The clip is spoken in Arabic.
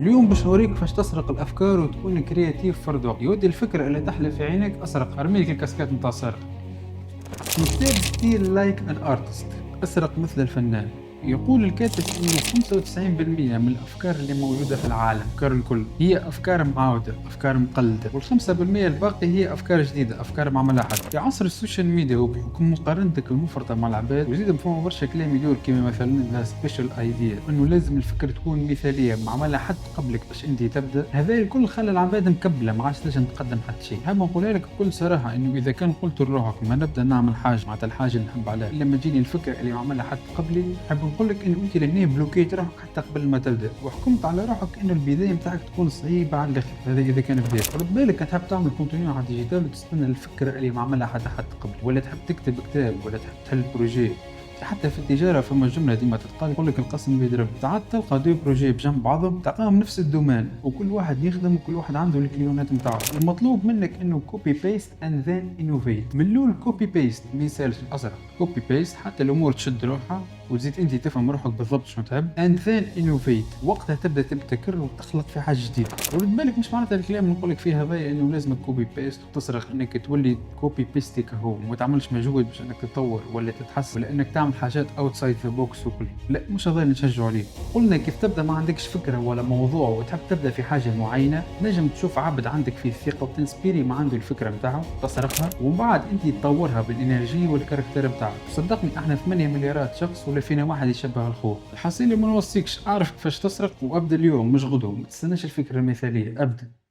اليوم باش نوريك كيفاش تسرق الافكار وتكون كرياتيف فرد وقت. يودي الفكره اللي تحلى في عينك اسرق، ارميلك الكاسكات نتاع السرقه. Instead steal like an artist. اسرق مثل الفنان. يقول الكاتب انه 95% من الافكار اللي موجوده في العالم، الافكار الكل هي افكار معاوده، افكار مقلده، وال5% الباقي هي افكار جديده، افكار ما عملها حد. في عصر السوشيال ميديا وبحكم مقارنتك المفرطه مع العباد، وزيد فما برشا كلام يدور كيما مثلا سبيشال ايديا، انه لازم الفكره تكون مثاليه ما عملها حد قبلك باش انت تبدا. هذا الكل خلى العباد مكبله، ما عادش تنجم تقدم حتى شيء. حاب نقول لك بكل صراحه انه اذا كان قلت لروحك ما نبدا نعمل حاجه معناتها الحاجه اللي نحب عليها لما تجيني الفكره اللي ما عملها حد قبلي، حاب نقول لك انه انت لهنا بلوكيت روحك حتى قبل ما تبدا، وحكمت على روحك انه البدايه نتاعك تكون صعيبه على الاخر. هذا اذا كان بدايه. رد بالك تحب تعمل كونتينيو على الديجيتال وتستنى الفكره اللي ما عملها حد قبل، ولا تحب تكتب كتاب، ولا تحب تحل بروجي. حتى في التجاره فما جمله ديما تتقال، يقول لك القسم بيضرب. ساعات تلقى دو بروجي بجنب بعضهم تلقاهم نفس الدومين، وكل واحد يخدم وكل واحد عنده الكليونات نتاعو. المطلوب منك انه كوبي بيست اند ذن انوفيت. من الاول كوبي بيست ما يسالش الازرق، كوبي بيست حتى الامور تشد روحها وتزيد انت تفهم روحك بالضبط شنو تحب. اند ذن انوفيت، وقتها تبدا تبتكر وتخلق في حاجه جديده. ورد بالك مش معناتها الكلام اللي نقول لك فيه هذا انه لازم كوبي بيست وتسرق، انك تولي كوبي بيستيك هو وما تعملش مجهود باش انك تطور ولا تتحسن ولا انك تعمل حاجات اوتسايد ذا بوكس وكل. لا، مش هذا اللي نشجعوا عليه. قلنا كيف تبدا ما عندكش فكره ولا موضوع وتحب تبدا في حاجه معينه، نجم تشوف عبد عندك فيه الثقه وتنسبيري ما عنده الفكره نتاعو، تسرقها ومن بعد انت تطورها بالانرجي والكاركتر نتاعك. صدقني احنا 8 مليارات شخص ولا فينا واحد يشبه الخوف. الحصيله ما نوصيكش، اعرف كيفاش تسرق وابدا اليوم مش غدوه، ما تستناش الفكره المثاليه، ابدا.